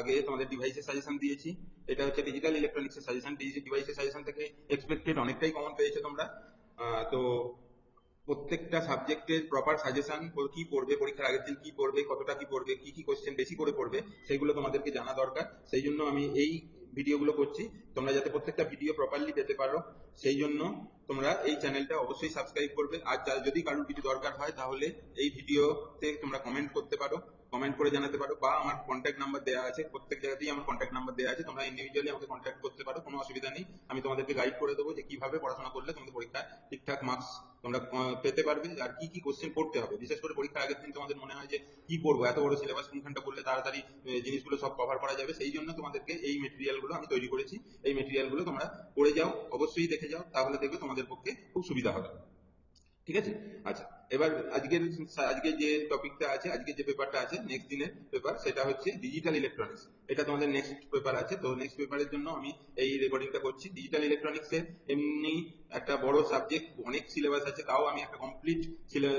আগে তোমাদের ডিভাইসের সাজেশন দিয়েছি, এটা হচ্ছে ডিজিটাল ইলেকট্রনিক্সের সাজেশন। ডিভাইসের সাজেশন থেকে এক্সপেক্টেড অনেকটাই কমন পেয়েছো তোমরা। তো প্রত্যেকটা সাবজেক্টের প্রপার সাজেশন, কি পড়বে পরীক্ষার আগের দিন, কি পড়বে, কতটা কি পড়বে, কি কি কোশ্চেন বেশি করে পড়বে, সেগুলো তোমাদেরকে জানা দরকার। সেই জন্য আমি এই ভিডিওগুলো করছি, তোমরা যাতে প্রত্যেকটা ভিডিও প্রপারলি পেতে পারো সেই জন্য তোমরা এই চ্যানেলটা অবশ্যই সাবস্ক্রাইব করবে। আর যদি কারোর কিছু দরকার হয় তাহলে এই ভিডিওতে তোমরা কমেন্ট করতে পারো, কমেন্ট করে জানাতে পারো, বা আমার কন্ট্যাক্ট নাম্বার দেওয়া আছে, প্রত্যেক জায়গাতেই আমার কন্ট্যাক্ট নাম্বার দেওয়া আছে, তোমরা ইন্ডিভিজুয়ালি আমাকে কন্ট্যাক্ট করতে পারো, কোনো অসুবিধা নেই। আমি তোমাদেরকে গাইড করে দেবো যে কিভাবে পড়াশোনা করলে তোমাদের পরীক্ষায় ঠিকঠাক মার্কস তোমরা পেতে পারবে, আর কি কি কোশ্চেন পড়তে হবে। বিশেষ করে পরীক্ষার আগের দিন তোমাদের মনে হয় যে কি পড়বো, এত বড় সিলেবাস কোনখানটা পড়লে তাড়াতাড়ি জিনিসগুলো সব কভার করা যাবে, সেই জন্য তোমাদেরকে এই মেটেরিয়ালগুলো আমি তৈরি করেছি। এই মেটেরিয়ালগুলো তোমরা পড়ে যাও, অবশ্যই দেখে যাও, তাহলে দেখবে তোমাদের পক্ষে খুব সুবিধা হবে। ঠিক আছে? আচ্ছা, এবার আজকে যে টপিকটা আছে, আজকে যে পেপারটা আছে, নেক্সট দিনের পেপার, সেটা হচ্ছে ডিজিটাল ইলেকট্রনিক্স। এটা তোমাদের নেক্সট পেপার আছে। তো নেক্সট পেপারের জন্য আমি এই রেকর্ডিংটা করছি। ডিজিটাল ইলেকট্রনিক্স এর এমনি একটা বড় সাবজেক্ট, অনেক সিলেবাস আছে, তাও আমি একটা কমপ্লিট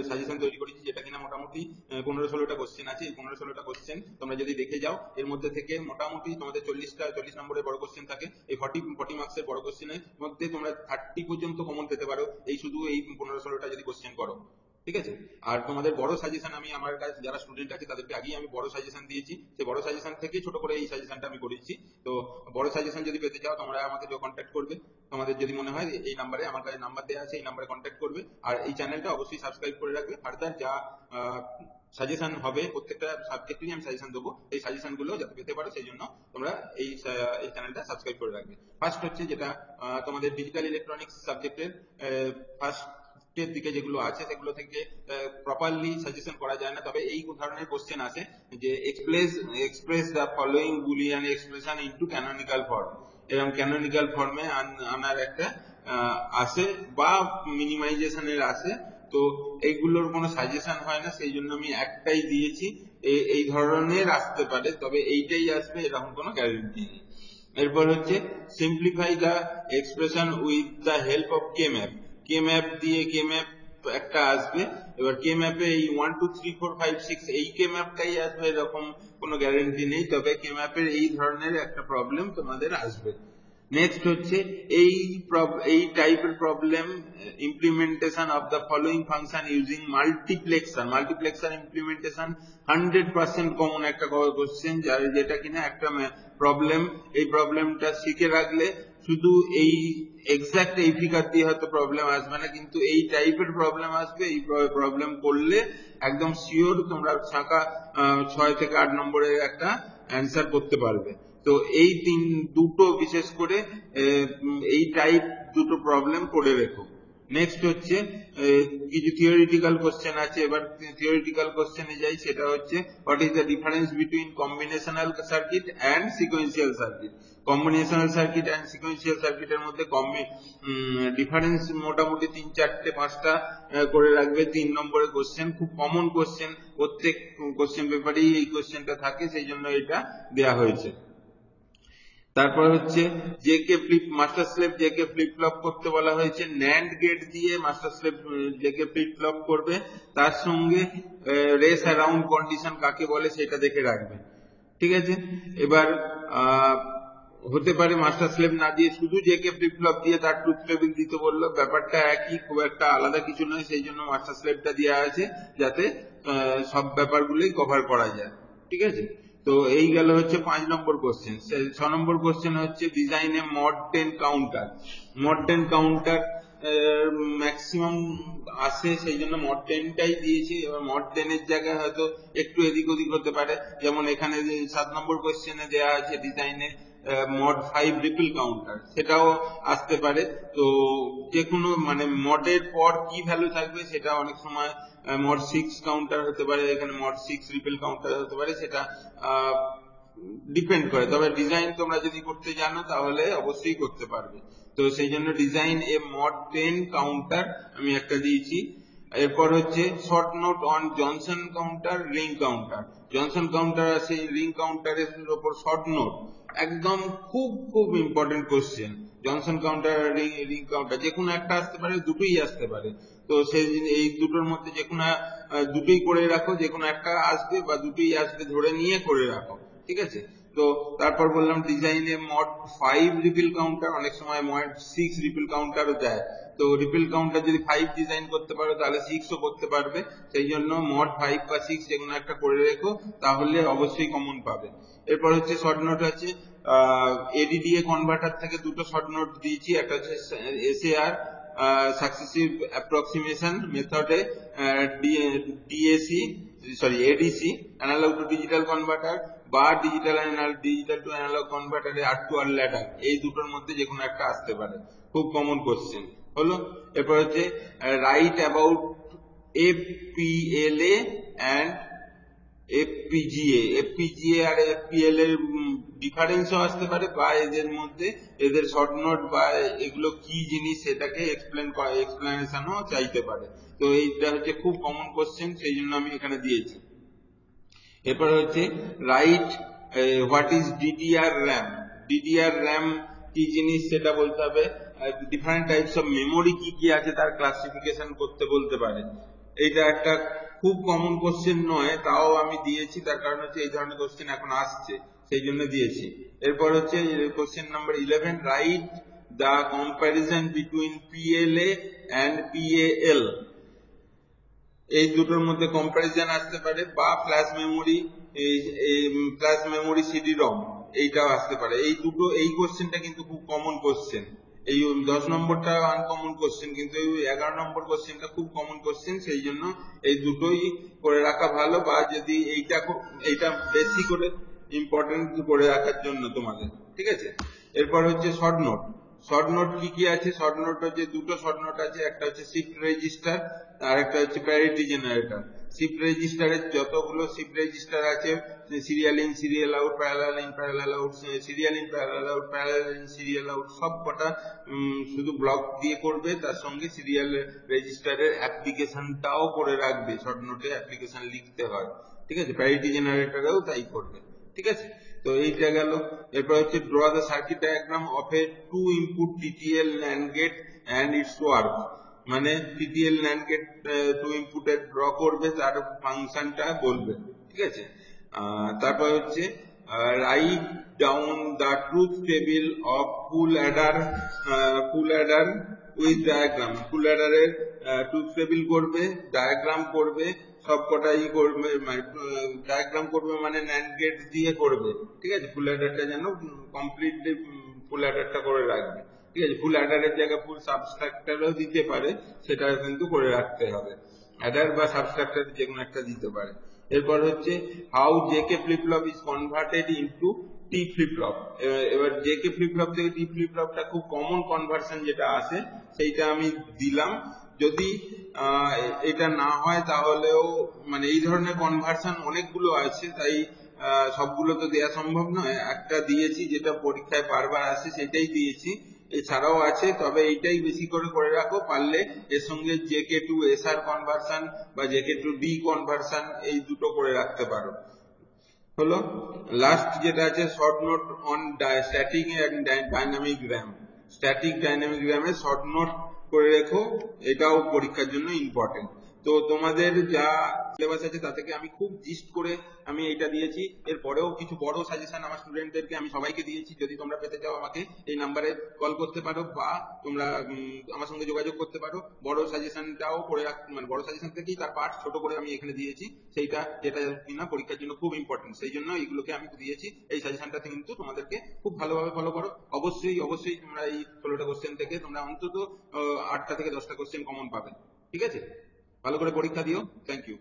সাজেশন তৈরি করেছি, যেটা কিনা মোটামুটি 15-16টা কোশ্চেন আছে। এই 15-16টা কোশ্চেন তোমরা যদি দেখে যাও, এর মধ্যে থেকে মোটামুটি তোমাদের 40 নম্বরের বড় কোশ্চেন থাকে। এই 40 মার্কসের বড় কোশ্চেনের মধ্যে তোমরা 30 পর্যন্ত কমন পেতে পারো, এই শুধু এই 15-16টা যদি কোশ্চেন করো। ঠিক আছে? আর তোমাদের বড় সাজেশন আমি, আমার কাছে যারা স্টুডেন্ট আছে তাদেরকে আগেই আমি বড় সাজেশন দিয়েছি, সেই বড় সাজেশন থেকে ছোট করে এই সাজেশনটা আমি করেছি। তো বড় সাজেশন যদি পেতে চাও তোমরা আমাকে কন্ট্যাক্ট করবে, তোমাদের যদি মনে হয় এই নাম্বারে, আমার কাছে নাম্বার দেওয়া আছে, এই নাম্বারে কন্ট্যাক্ট করবে। আর এই চ্যানেলটা অবশ্যই সাবস্ক্রাইব করে রাখবে। ফার্দার যা সাজেশন হবে, প্রত্যেকটা সাবজেক্টেরই আমি সাজেশন দেবো, এই সাজেশন গুলো যাতে পেতে পারো সেই জন্য তোমরা এই চ্যানেলটা সাবস্ক্রাইব করে রাখবে। ফার্স্ট হচ্ছে যেটা তোমাদের ডিজিটাল ইলেকট্রনিক্স সাবজেক্টের ফার্স্ট এর দিকে যেগুলো আছে সেগুলো থেকে প্রপারলি সাজেশন করা যায় না, তবে এই ধরনের কোশ্চেন আছে যে express the following Boolean expression into canonical form, এরকম ক্যানোনিক্যাল ফর্মে আনার একটা আছে, বা মিনিমাইজেশনের আছে। তো এইগুলোর কোনো সাজেশন হয় না, সেই জন্য আমি একটাই দিয়েছি। এই ধরনের আসতে পারে, তবে এইটাই আসবে এরকম কোনো গ্যারেন্টি নেই। এরপর হচ্ছে simplify the expression with the help of K map. K map দিয়ে, কে ম্যাপ একটা আসবে। এবার কে ম্যাপে এই 1 2 3 4 5 6 এই কে ম্যাপটাই আসবে এরকম কোনো গ্যারেন্টি নেই, তবে কে ম্যাপের এই ধরনের একটা প্রবলেম তোমাদের আসবে। নেক্সট হচ্ছে এই টাইপের problem, implementation of the following function using multiplexer implementation 100% common একটা কোশ্চেন, যেটা কিনা একটা প্রবলেম। এই প্রবলেমটা শিখে রাখলে শুধু এই এক্সাক্ট এই ফিগার দিয়ে হয়তো প্রবলেম আসবে না, কিন্তু এই টাইপের প্রবলেম আসবে। এই প্রবলেম করলে একদম শিওর তোমরা ছাকা 6 থেকে 8 নম্বরের একটা অ্যান্সার করতে পারবে। তো এই দুটো বিশেষ করে এই টাইপ দুটো প্রবলেম করে রেখো। নেক্সট হচ্ছে কিছু থিওরিটিক্যাল কোশ্চেন আছে। এবার থিওরিটিক্যাল কোশ্চেনে যাই, সেটা হচ্ছে what is the difference between combinational circuit and sequential circuit. Combinational circuit and sequential সার্কিটের মধ্যে ডিফারেন্স মোটামুটি 3-4-5টা করে রাখবে। 3 নম্বরের কোশ্চেন, খুব কমন কোশ্চেন, প্রত্যেক কোশ্চেন পেপারেই এই কোশ্চেনটা থাকে, সেই জন্য এটা দেয়া হয়েছে। তারপর হচ্ছে master slave JK flip flop করতে বলা হয়েছে। ন্যান্ড গেট দিয়ে master slave JK flip flop করবে, তার সঙ্গে রেস অ্যারাউন্ড কন্ডিশন কাকে বলে সেটা দেখে রাখবে। ঠিক আছে? এবার হতে পারে মাস্টার স্লেভ না দিয়ে শুধু জেকে ফ্লিপ ফ্লপ দিয়ে তার ট্রুথ টেবিল দিতে বললো, ব্যাপারটা একই, খুব একটা আলাদা কিছু নয়, সেই জন্য মাস্টার স্লেভটা দেওয়া আছে যাতে সব ব্যাপারগুলোই কভার করা যায়। ঠিক আছে? তো এই গেল হচ্ছে 5 নম্বর কোশ্চেন। 6 নম্বর কোশ্চেন হচ্ছে ডিজাইন এ mod 10 counter. Mod 10 counter maximum আসে, সেই জন্য মড 10টাই দিয়েছি। এবার মড 10 এর জায়গায় হয়তো একটু এদিক ওদিক হতে পারে, যেমন এখানে 7 নম্বর কোশ্চেনে দেওয়া আছে ডিজাইনে মড 5 রিপল কাউন্টার, সেটাও আসতে পারে। তো যে কোনো মানে মডের পর কি ভ্যালু থাকবে সেটা অনেক সময় মড 6 কাউন্টার হতে পারে, এখানে মড 6 রিপল কাউন্টার হতে পারে, সেটা ডিপেন্ড করে। তবে ডিজাইন তোমরা যদি করতে জানো তাহলে অবশ্যই করতে পারবে। তো সেই জন্য ডিজাইন এ মড 10 কাউন্টার আমি একটা দিয়েছি। এরপর হচ্ছে short note on Johnson counter, ring counter. Johnson counter আছে, রিং কাউন্টারের উপর শর্ট নোট, একদম খুব খুব important question. Johnson counter, ring counter যে কোনো একটা আসতে পারে, দুটোই আসতে পারে। তো সেই এই দুটোর মধ্যে যে কোনো দুটোই করে রাখো, যে কোনো একটা আসবে বা দুটোই আসবে ধরে নিয়ে করে রাখো। ঠিক আছে? তো তো তারপর বললাম ডিজাইনে মড 5 রিপিল কাউন্টার, অনেক সময় মড 6 রিপিল কাউন্টারও যায়। তো রিপিল কাউন্টার যদি 5 ডিজাইন করতে পারো তাহলে 6 ও করতে পারবে, সেই জন্য মড 5 বা 6 যেকোনো একটা করে রেখো, তাহলে অবশ্যই কমন পাবে। এরপর হচ্ছে শর্ট নোট আছে, এডিডিএ কনভার্টার থেকে দুটো শর্ট নোট দিয়েছি, একটা হচ্ছে এসএআর সাকসেসিভ অ্যাপ্রক্সিমেশন মেথডে ADC analogue to digital converter বা ডিজিটাল টু অ্যানালগ কনভার্টারে আর টু আর ল্যাডার, এই দুটোর মধ্যে যে কোনো একটা আসতে পারে, খুব কমন কোশ্চেন হলো। এরপর হচ্ছে write about FPLA and FPGA আর এফপিএল এর ডিফারেন্সও আসতে পারে, বা এদের মধ্যে এদের শর্ট নোট বা এগুলো কি জিনিস সেটাকে এক্সপ্লেনেশনও চাইতে পারে। তো এইটা হচ্ছে খুব কমন কোশ্চেন, সেই জন্য আমি এখানে দিয়েছি। এরপর হচ্ছে right what is DDR RAM, DDR RAM কি জিনিস সেটা বলতে হবে, ডিফারেন্ট টাইপস অফ মেমোরি কি কি আছে তার ক্লাসিফিকেশন করতে বলতে পারে। এইটা একটা খুব কমন কোশ্চেন নয়, তাও আমি দিয়েছি, তার কারণ হচ্ছে এই ধরনের কোশ্চেন এখন আসছে, সেই জন্য দিয়েছি। এরপর হচ্ছে question number 11, write the comparison between PLA and PAL, এই দুটোর মধ্যে কম্প্যারিজন আসতে পারে, বা ফ্ল্যাশ মেমোরি সিডি রম, এইটাও আসতে পারে। এই কোশ্চেনটা কিন্তু খুব কমন কোশ্চেন। এই 10 নম্বরটা আনকমন কোশ্চেন, কিন্তু এই 11 নম্বর কোশ্চেনটা খুব কমন কোশ্চেন, সেই জন্য এই দুটোই করে রাখা ভালো, বা যদি এইটা বেশি করে ইম্পর্টেন্ট করে রাখার জন্য তোমাদের, ঠিক আছে। এরপর হচ্ছে শর্ট নোট, শর্ট নোট কি কি আছে, শর্ট নোট হচ্ছে দুটো শর্ট নোট আছে, একটা হচ্ছে শিফট রেজিস্টার আর একটা হচ্ছে প্যারিটি জেনারেটর। শিফট রেজিস্টারের যতগুলো শিফট রেজিস্টার আছে, serial in serial out, parallel in parallel out, serial in parallel out, parallel in serial out, সব কটা শুধু ব্লক দিয়ে করবে, তার সঙ্গে সিরিয়াল রেজিস্টারের অ্যাপ্লিকেশনটাও করে রাখবে, শর্ট নোটে অ্যাপ্লিকেশন লিখতে হয়, ঠিক আছে। প্যারিটি জেনারেটরেও তাই করবে, ঠিক আছে। তো এইটা গেল। এরপর হচ্ছে draw the circuit diagram of a 2 input TTL NAND gate and its work, মানে টিটিএল ন্যান্ড গেট 2 ইনপুটের ড্র করবে, তার ফাংশনটা বলবে, ঠিক আছে। তারপর হচ্ছে write down the truth table of full adder with diagram, full অ্যাডারের ট্রুথ টেবিল করবে, ডায়াগ্রাম করবে, সব কটাই করবে, ডায়াগ্রাম করবে মানে ন্যান্ড গেট দিয়ে করবে, ঠিক আছে। ফুল অ্যাডারটা যেন কমপ্লিটলি ফুল অ্যাডারটা করে রাখবে, ঠিক আছে। ফুল অ্যাডারের জায়গায় ফুল সাবস্ট্রাক্টরও দিতে পারে, সেটা কিন্তু করে রাখতে হবে, অ্যাডার বা সাবস্ট্রাক্টর যে কোনো একটা দিতে পারে। এরপর হচ্ছে how JK flip flop is converted into T flip flop. এবার জেকে ফ্লিপ ফ্লপ থেকে টি ফ্লিপ ফ্লপটা খুব কমন কনভার্সন যেটা আসে, সেইটা আমি দিলাম। যদি এটা না হয় তাহলেও, মানে এই ধরনের কনভার্সন অনেকগুলো আছে, তাই সবগুলো তো দেওয়া সম্ভব নয়, একটা দিয়েছি যেটা পরীক্ষায় বারবার আসে সেটাই দিয়েছি। এছাড়াও আছে, তবে এইটাই বেশি করে করে রাখো, পারলে এর সঙ্গে জেকে টু এসআর কনভার্সন বা জেকে টু ডি কনভার্সন, এই দুটো করে রাখতে পারো, হলো। লাস্ট যেটা আছে short note on static and dynamic RAM, static dynamic র্যামে শর্ট নোট করে রেখো, এটাও পরীক্ষার জন্য ইম্পর্টেন্ট। তো তোমাদের যা সিলেবাস আছে তা থেকে আমি খুব জিস্ট করে আমি এটা দিয়েছি। এরপরেও কিছু বড় সাজেশন আমার স্টুডেন্টদেরকে আমি সবাইকে দিয়েছি, যদি তোমরা পেতে চাও আমাকে এই নাম্বারে কল করতে পারো, বা তোমরা আমার সঙ্গে যোগাযোগ করতে পারো। বড় সাজেশনটাও করে রাখ, মানে বড় সাজেশন থেকেই তার পার্ট ছোট করে আমি এখানে দিয়েছি, সেইটা যেটা কিনা পরীক্ষার জন্য খুব ইম্পর্টেন্ট, সেই জন্য এইগুলোকে আমি দিয়েছি। এই সাজেশনটা কিন্তু তোমাদেরকে খুব ভালোভাবে ফলো করো, অবশ্যই অবশ্যই তোমরা এই 16টা কোশ্চেন থেকে তোমরা অন্তত 8টা থেকে 10টা কোশ্চেন কমন পাবে, ঠিক আছে। ভালো করে পরীক্ষা দিও, থ্যাংক ইউ।